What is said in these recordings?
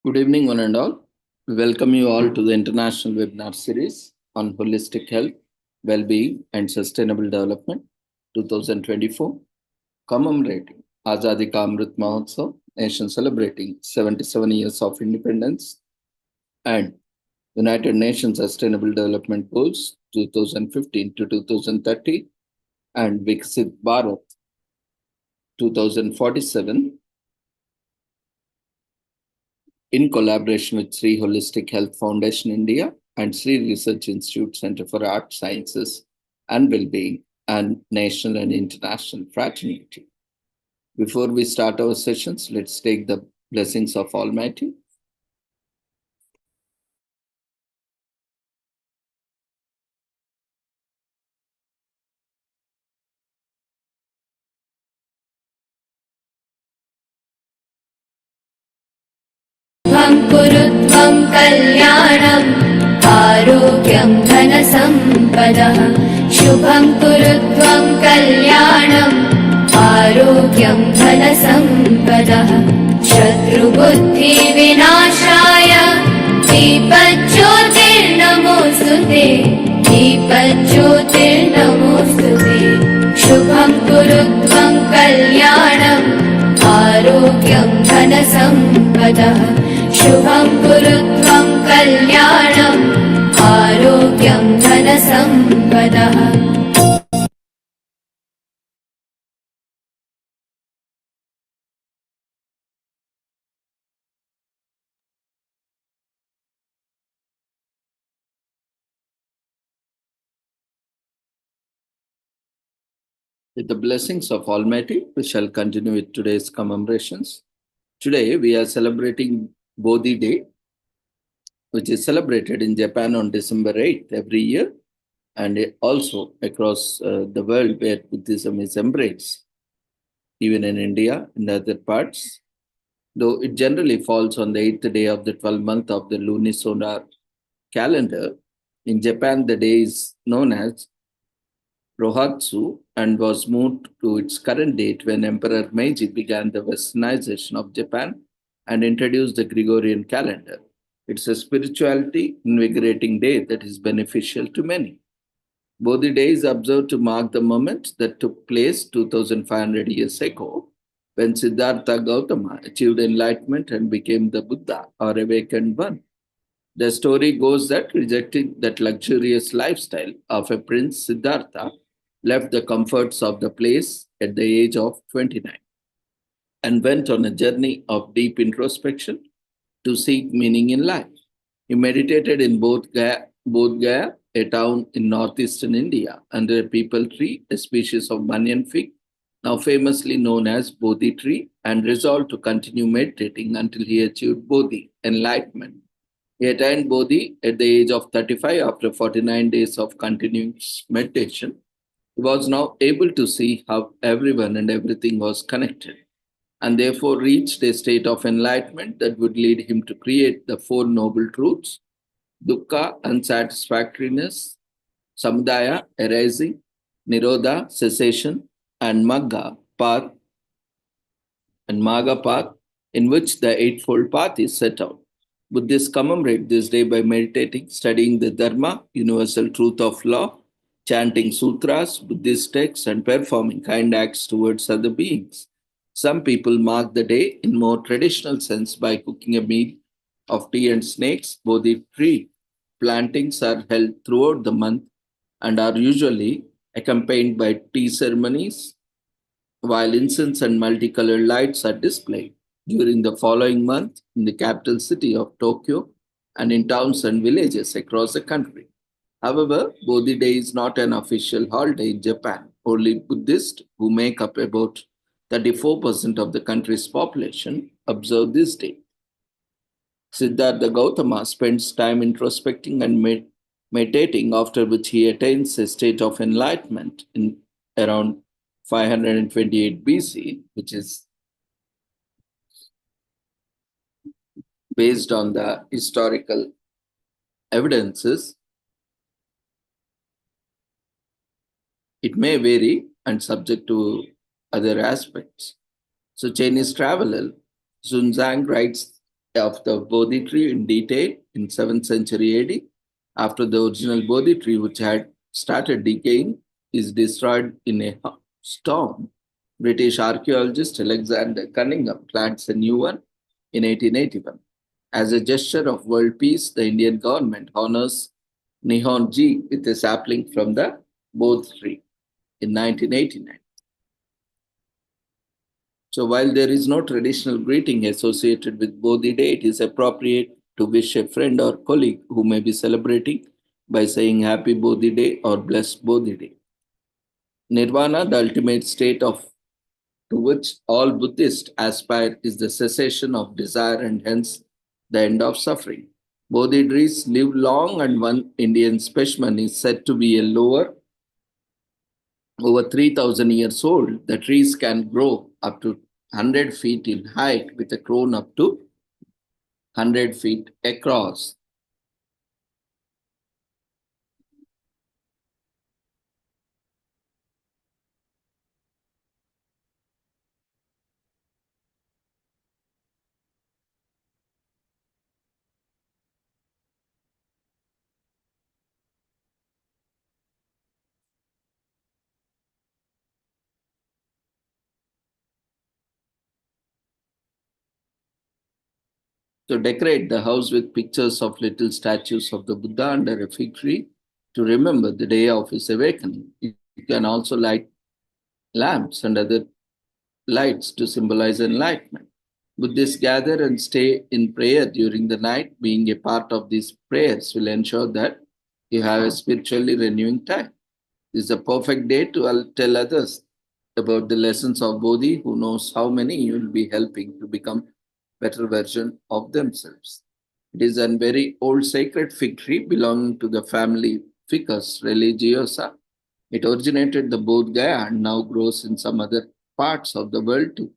Good evening, one and all. We welcome you all to the international webinar series on holistic health, well-being, and sustainable development 2024, commemorating Azadi Ka Amrit Mahotsav, nation celebrating 77 years of independence, and United Nations Sustainable Development Goals 2015 to 2030, and Viksit Bharat 2047, in collaboration with Sri Holistic Health Foundation India and Sri Research Institute Center for Art Sciences and Wellbeing and national and international fraternity. Before we start our sessions, let's take the blessings of Almighty. कुरुत्वं कल्याणम् आरोग्यं धनसम्पदः शुभं कुरुत्वं कल्याणम् आरोग्यं धनसम्पदः शत्रुबुद्धिविनाशाय दीपज्योतिर्नमोऽस्तुते दीपज्योतिर्नमोऽस्तुते शुभं कुरुत्वं कल्याणम् आरोग्यं धनसम्पदः शुभं कुरुत्वं कल्याणम् आरोग्यं धनसम्पदः With the blessings of Almighty, we shall continue with today's commemorations. Today, we are celebrating Bodhi Day, which is celebrated in Japan on December 8th every year, and also across the world where Buddhism is embraced, even in India and other parts. Though it generally falls on the 8th day of the 12th month of the lunisolar calendar, in Japan the day is known as Rohatsu and was moved to its current date when Emperor Meiji began the westernization of Japan and introduced the Gregorian calendar. It's a spirituality invigorating day that is beneficial to many. Bodhi Day is observed to mark the moment that took place 2500 years ago when Siddhartha Gautama achieved enlightenment and became the Buddha or awakened one. The story goes that rejecting that luxurious lifestyle of a prince, Siddhartha left the comforts of the place at the age of 29 and went on a journey of deep introspection to seek meaning in life. He meditated in Bodh Gaya, a town in northeastern India, under a peepal tree, a species of banyan fig, now famously known as Bodhi tree, and resolved to continue meditating until he achieved Bodhi, enlightenment. He attained Bodhi at the age of 35 after 49 days of continuous meditation. He was now able to see how everyone and everything was connected, and therefore reached a state of enlightenment that would lead him to create the Four Noble Truths: dukkha, unsatisfactoriness; samudaya, arising; nirodha, cessation; and magga, path, and Magga path, in which the Eightfold Path is set out. Buddhists commemorate this day by meditating, studying the Dharma, universal truth of law, chanting sutras, Buddhist texts, and performing kind acts towards other beings. Some people mark the day in more traditional sense by cooking a meal of tea and snakes. Bodhi tree plantings are held throughout the month and are usually accompanied by tea ceremonies, while incense and multicolored lights are displayed. During the following month, in the capital city of Tokyo and in towns and villages across the country. However, Bodhi Day is not an official holiday in Japan. Only Buddhists, who make up about 34% of the country's population, observe this day. Siddhartha Gautama spends time introspecting and meditating, after which he attains a state of enlightenment in around 528 BC, which is based on the historical evidences. It may vary and subject to other aspects. So Chinese traveler Xunzang writes of the Bodhi tree in detail in 7th century AD, after the original Bodhi tree, which had started decaying, is destroyed in a storm. British archaeologist Alexander Cunningham plants a new one in 1881. As a gesture of world peace, the Indian government honors Nihonji with a sapling from the Bodhi tree in 1989. So while there is no traditional greeting associated with Bodhi Day, it is appropriate to wish a friend or colleague who may be celebrating by saying Happy Bodhi Day or Blessed Bodhi Day. Nirvana, the ultimate state of to which all Buddhists aspire, is the cessation of desire and hence the end of suffering. Bodhi trees live long, and one Indian specimen is said to be a lower over 3,000 years old. The trees can grow up to 100 feet in height with a crown up to 100 feet across. To decorate the house with pictures of little statues of the Buddha under a fig tree to remember the day of his awakening. You can also light lamps and other lights to symbolize enlightenment. Buddhists gather and stay in prayer during the night. Being a part of these prayers will ensure that you have a spiritually renewing time. This is a perfect day to tell others about the lessons of Bodhi. Who knows how many you will be helping to become better version of themselves. It is a very old sacred fig tree belonging to the family Ficus religiosa. It originated the Bodh Gaya and now grows in some other parts of the world too.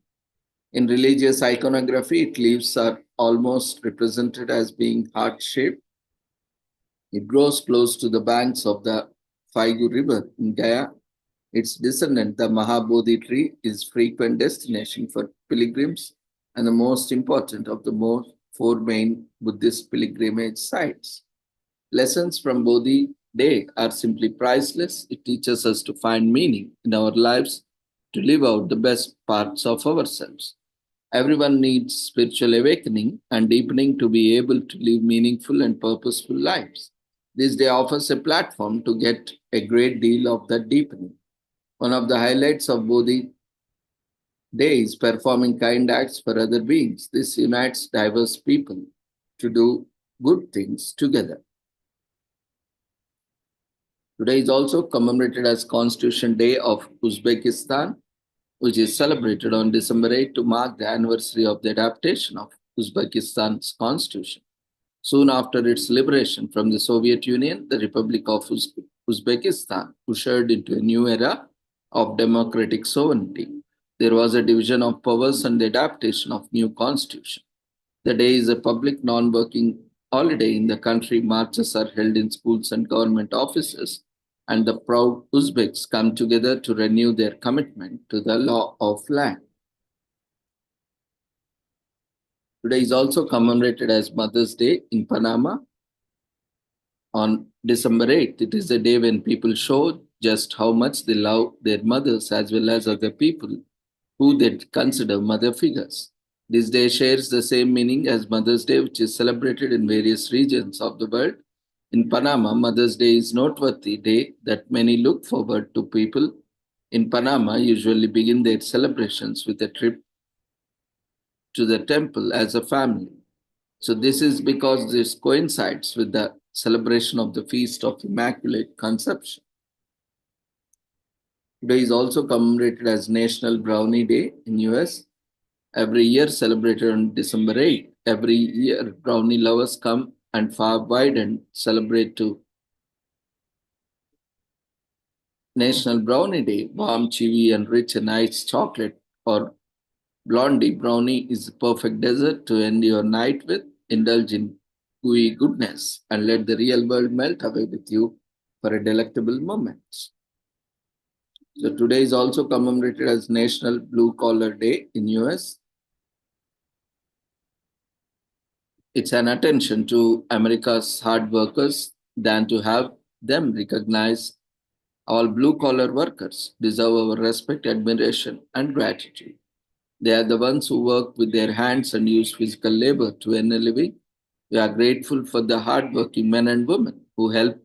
In religious iconography, its leaves are almost represented as being heart-shaped. It grows close to the banks of the Faigu River in Gaya. Its descendant, the Mahabodhi tree, is frequent destination for pilgrims and the most important of the four main Buddhist pilgrimage sites. Lessons from Bodhi Day are simply priceless. It teaches us to find meaning in our lives, to live out the best parts of ourselves. Everyone needs spiritual awakening and deepening to be able to live meaningful and purposeful lives. This day offers a platform to get a great deal of that deepening. One of the highlights of Bodhi Day is performing kind acts for other beings. This unites diverse people to do good things together. Today is also commemorated as Constitution Day of Uzbekistan, which is celebrated on December 8 to mark the anniversary of the adaptation of Uzbekistan's constitution. Soon after its liberation from the Soviet Union, the Republic of Uzbekistan ushered into a new era of democratic sovereignty. There was a division of powers and the adaptation of new constitution. The day is a public non-working holiday in the country. Marches are held in schools and government offices, and the proud Uzbeks come together to renew their commitment to the law of land. Today is also commemorated as Mother's Day in Panama. On December 8th, it is a day when people show just how much they love their mothers as well as other people who they consider mother figures. This day shares the same meaning as Mother's Day, which is celebrated in various regions of the world. In Panama, Mother's Day is a noteworthy day that many look forward to. People in Panama usually begin their celebrations with a trip to the temple as a family. So this is because this coincides with the celebration of the Feast of Immaculate Conception. Today is also commemorated as National Brownie Day in US. Every year celebrated on December 8. Every year brownie lovers come and far wide and celebrate to National Brownie Day. Warm, chewy and rich and nice chocolate or blondie brownie is a perfect dessert to end your night with. Indulge in gooey goodness and let the real world melt away with you for a delectable moment. So today is also commemorated as National Blue Collar Day in US. It's an attention to America's hard workers than to have them recognize all blue collar workers deserve our respect, admiration, and gratitude. They are the ones who work with their hands and use physical labor to earn a living. We are grateful for the hardworking men and women who help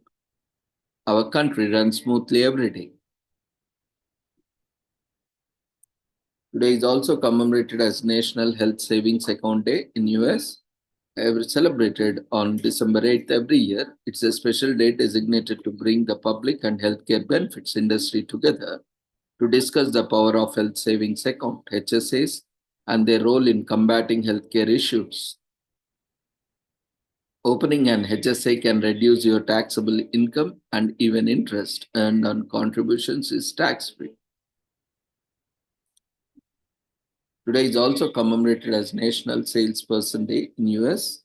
our country run smoothly every day. Today is also commemorated as National Health Savings Account Day in US, celebrated on December 8th every year. It's a special day designated to bring the public and healthcare benefits industry together to discuss the power of health savings account HSAs and their role in combating healthcare issues. Opening an HSA can reduce your taxable income, and even interest earned on contributions is tax free. Today is also commemorated as National Salesperson Day in US.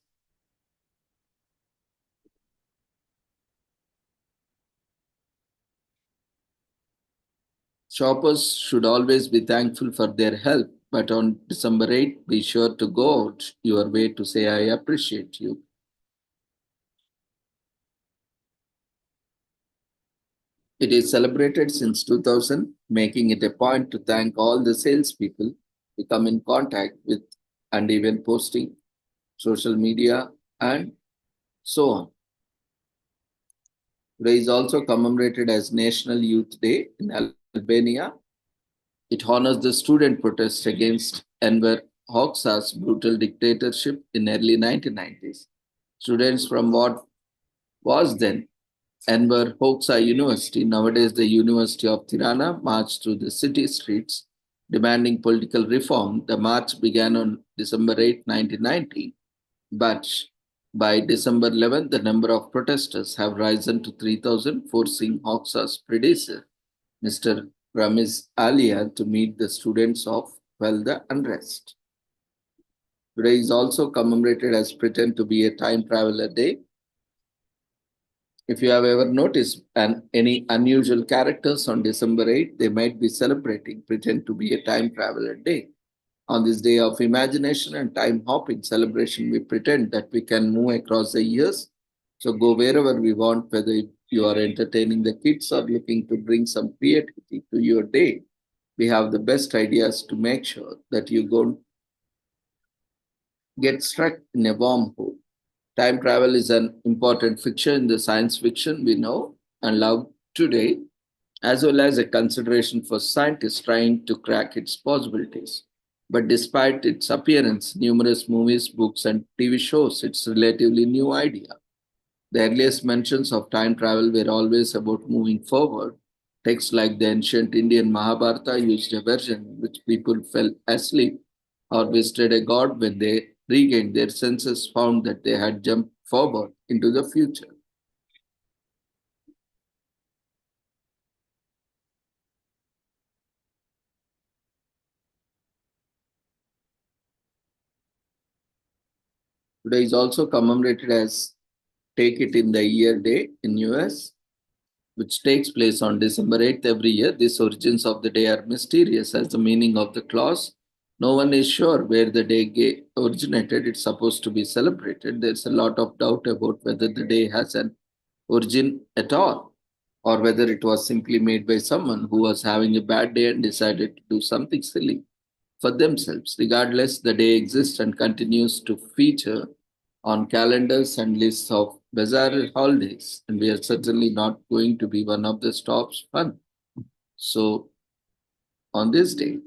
Shoppers should always be thankful for their help, but on December 8th, be sure to go out your way to say, I appreciate you. It is celebrated since 2000, making it a point to thank all the salespeople we come in contact with and even posting social media and so on. Today is also commemorated as National Youth Day in Albania. It honors the student protest against Enver Hoxha's brutal dictatorship in early 1990s. Students from what was then Enver Hoxha University, nowadays the University of Tirana, marched through the city streets demanding political reform. The march began on December 8, 1990, but by December 11th, the number of protesters have risen to 3,000, forcing Hoxha's predecessor, Mr. Ramiz Alia, to meet the students of quell the unrest. Today is also commemorated as pretend to be a time traveler day. If you have ever noticed any unusual characters on December 8th, they might be celebrating pretend to be a time traveler day. On this day of imagination and time hopping celebration, we pretend that we can move across the years. So go wherever we want, whether you are entertaining the kids or looking to bring some creativity to your day. We have the best ideas to make sure that you don't get stuck in a wormhole. Time travel is an important feature in the science fiction we know and love today, as well as a consideration for scientists trying to crack its possibilities. But despite its appearance, numerous movies, books, and TV shows, it's a relatively new idea. The earliest mentions of time travel were always about moving forward. Texts like the ancient Indian Mahabharata used a version in which people fell asleep or visited a god when they regained their senses, found that they had jumped forward into the future. Today is also commemorated as Take It in the Year Day in US, which takes place on December 8th every year. These origins of the day are mysterious as the meaning of the clause. No one is sure where the day originated. It's supposed to be celebrated. There's a lot of doubt about whether the day has an origin at all or whether it was simply made by someone who was having a bad day and decided to do something silly for themselves. Regardless, the day exists and continues to feature on calendars and lists of bizarre holidays, and we are certainly not going to be one of the stops fun. So, on this day,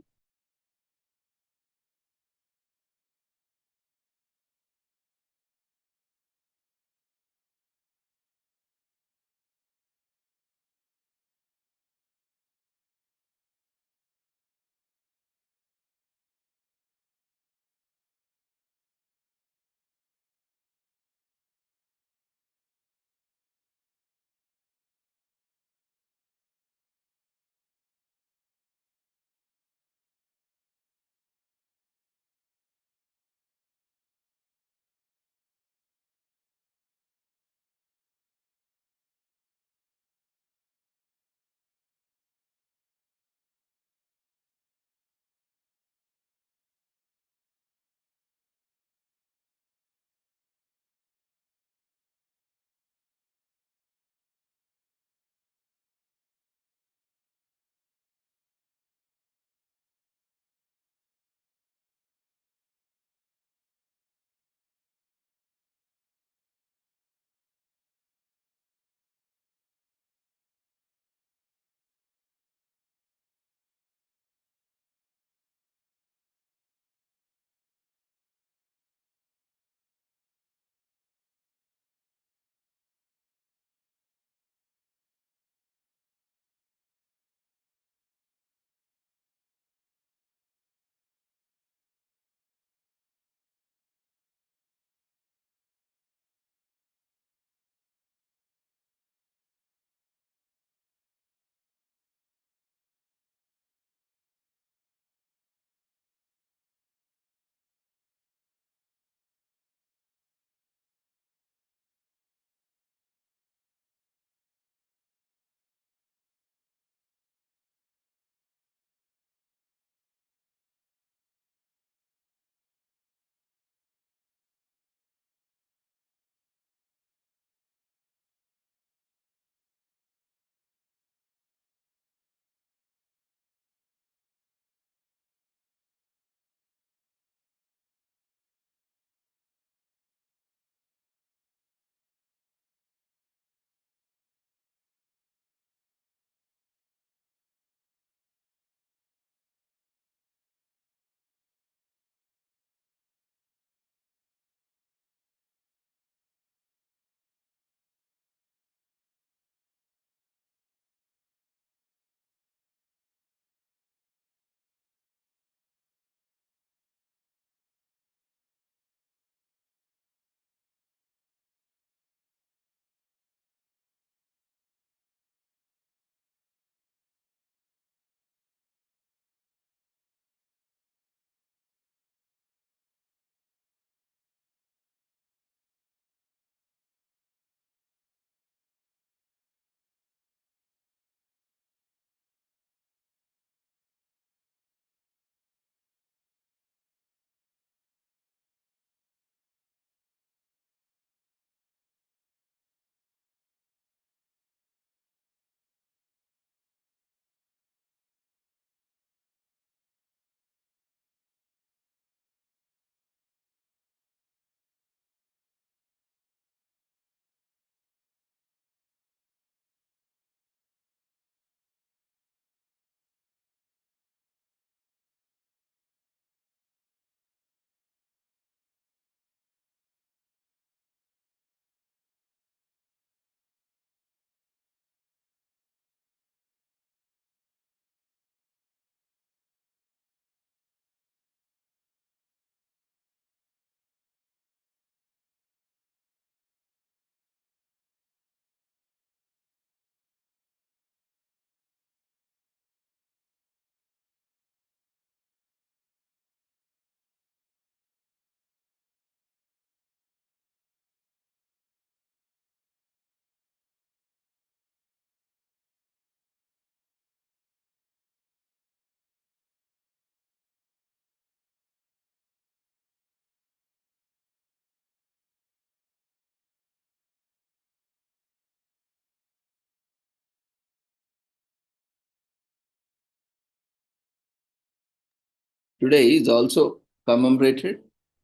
Today is also commemorated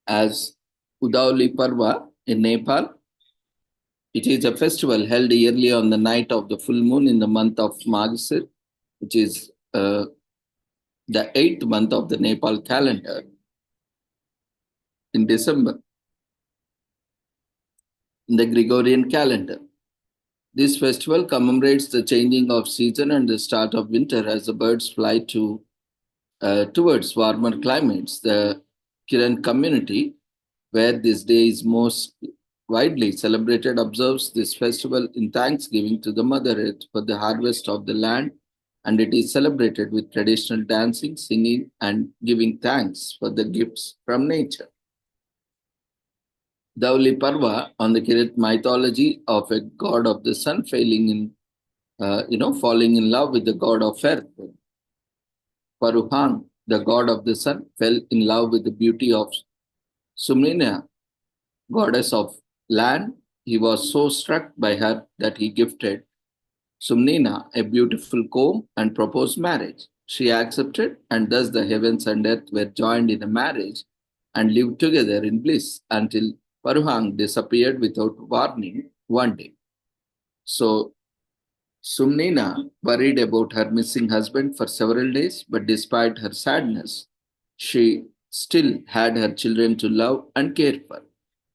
as Udauli Parva in Nepal. It is a festival held yearly on the night of the full moon in the month of Maghasir, which is the eighth month of the Nepal calendar in December, in the Gregorian calendar. This festival commemorates the changing of season and the start of winter as the birds fly towards warmer climates. The Kiran community, where this day is most widely celebrated, observes this festival in thanksgiving to the Mother Earth for the harvest of the land, and it is celebrated with traditional dancing, singing, and giving thanks for the gifts from nature. Dauli Parva on the Kirit mythology of a god of the sun falling in love with the god of earth. Paruhang, the god of the sun, fell in love with the beauty of Sumnina, goddess of land. He was so struck by her that he gifted Sumnina a beautiful comb and proposed marriage. She accepted, and thus the heavens and earth were joined in a marriage and lived together in bliss until Paruhang disappeared without warning one day. So Sumnina worried about her missing husband for several days, but despite her sadness, she still had her children to love and care for.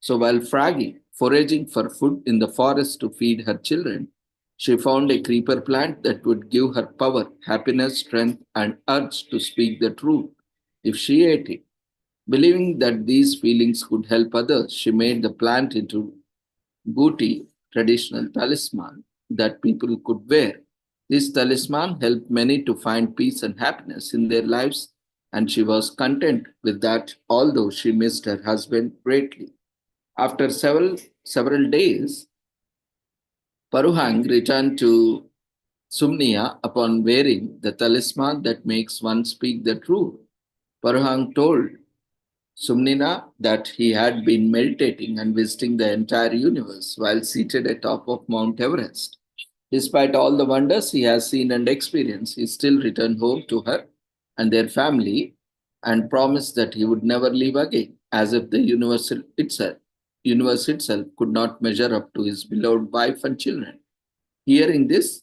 So while foraging for food in the forest to feed her children, she found a creeper plant that would give her power, happiness, strength, and urge to speak the truth if she ate it. Believing that these feelings could help others, she made the plant into booty, traditional talisman that people could wear. This talisman helped many to find peace and happiness in their lives, and she was content with that, although she missed her husband greatly. After several days, Paruhang returned to Sumnia upon wearing the talisman that makes one speak the truth. Paruhang told Sumnina that he had been meditating and visiting the entire universe while seated atop of Mount Everest. Despite all the wonders he has seen and experienced, he still returned home to her and their family and promised that he would never leave again, as if the universe itself could not measure up to his beloved wife and children. Hearing this,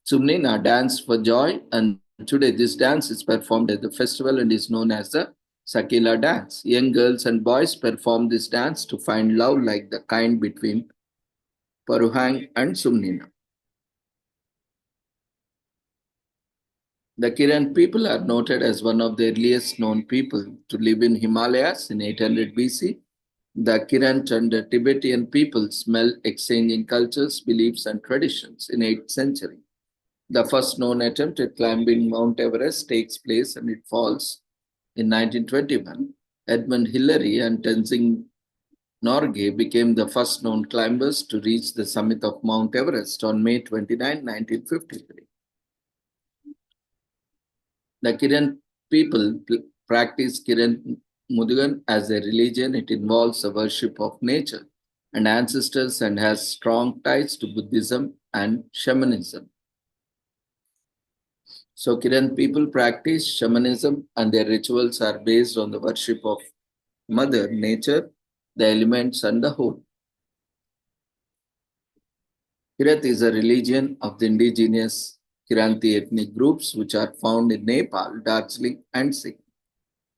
Sumnina danced for joy, and today this dance is performed at the festival and is known as the Sakila dance. Young girls and boys perform this dance to find love like the kind between Paruhang and Sumnina. The Kiran people are noted as one of the earliest known people to live in Himalayas in 800 BC. The Kiran and the Tibetan peoples smell exchanging cultures, beliefs, and traditions in 8th century. The first known attempt at climbing Mount Everest takes place and it falls in 1921. Edmund Hillary and Tenzing Norgay became the first known climbers to reach the summit of Mount Everest on May 29, 1953. The Kiran people practice Kiran Mudugan as a religion. It involves the worship of nature and ancestors and has strong ties to Buddhism and shamanism. So Kiran people practice shamanism and their rituals are based on the worship of Mother Nature, the elements and the whole. Kirat is a religion of the indigenous Kiranti ethnic groups which are found in Nepal, Darjeeling and Sikkim.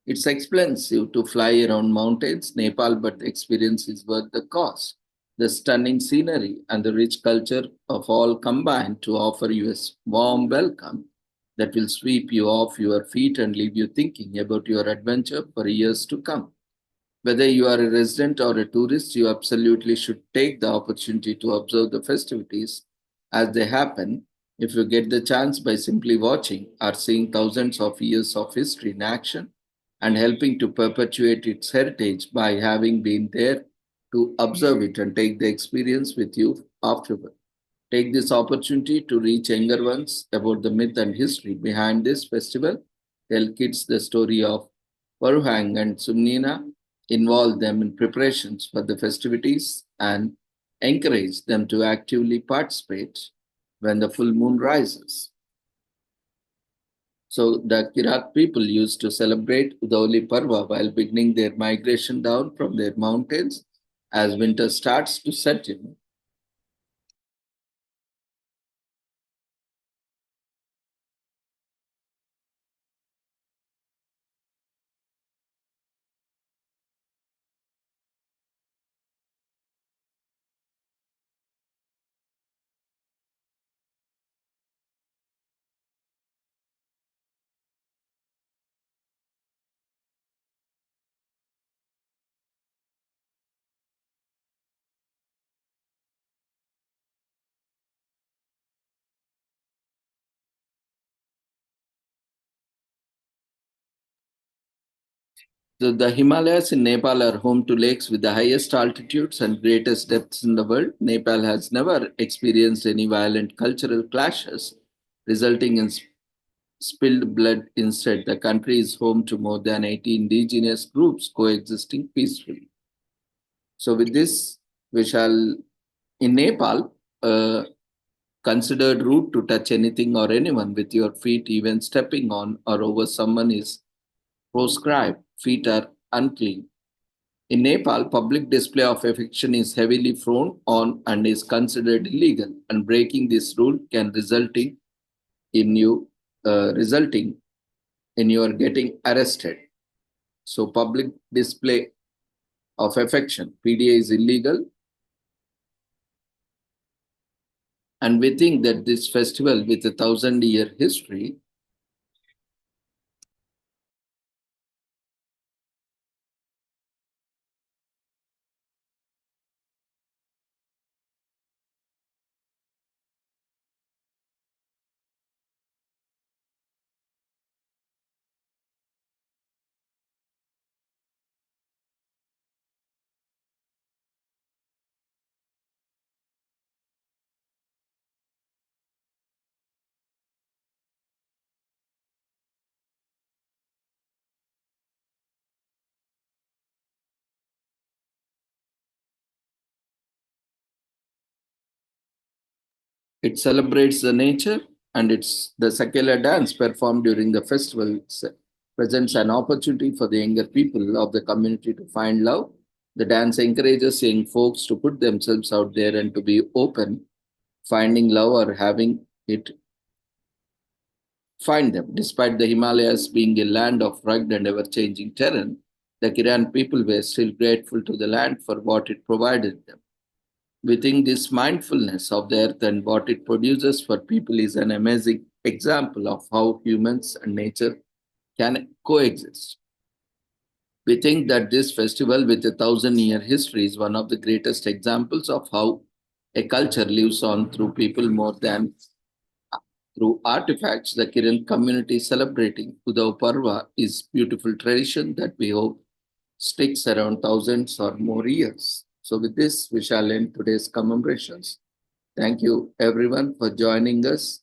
It's expensive to fly around mountains, Nepal, but the experience is worth the cost. The stunning scenery and the rich culture of all combine to offer you a warm welcome that will sweep you off your feet and leave you thinking about your adventure for years to come. Whether you are a resident or a tourist, you absolutely should take the opportunity to observe the festivities as they happen. If you get the chance by simply watching or seeing thousands of years of history in action and helping to perpetuate its heritage by having been there to observe it and take the experience with you afterward. Take this opportunity to reach younger ones about the myth and history behind this festival. Tell kids the story of Paruhang and Sumnina, involve them in preparations for the festivities, and encourage them to actively participate when the full moon rises. So the Kirat people used to celebrate Udauli Parva while beginning their migration down from their mountains as winter starts to set in. The Himalayas in Nepal are home to lakes with the highest altitudes and greatest depths in the world. Nepal has never experienced any violent cultural clashes resulting in spilled blood. Instead, the country is home to more than 80 indigenous groups coexisting peacefully. So, with this, we shall, in Nepal, considered rude to touch anything or anyone with your feet, even stepping on or over someone is proscribed. Feet are unclean. In Nepal, public display of affection is heavily frowned on and is considered illegal, and breaking this rule can in you resulting in your getting arrested. So, public display of affection (PDA) is illegal, and we think that this festival with a 1,000-year history it celebrates the nature, and it's the Sakela dance performed during the festival presents an opportunity for the younger people of the community to find love. The dance encourages young folks to put themselves out there and to be open, finding love or having it find them. Despite the Himalayas being a land of rugged and ever changing terrain, the Kiran people were still grateful to the land for what it provided them. We think this mindfulness of the earth and what it produces for people is an amazing example of how humans and nature can coexist. We think that this festival with a 1,000-year history is one of the greatest examples of how a culture lives on through people more than through artifacts. The Kiran community celebrating Udav Parva is beautiful tradition that we hope sticks around thousands or more years. So with this, we shall end today's commemorations. Thank you everyone for joining us.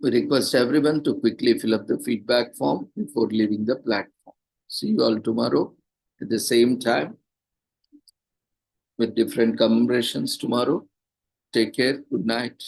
We request everyone to quickly fill up the feedback form before leaving the platform. See you all tomorrow at the same time with different commemorations tomorrow. Take care. Good night.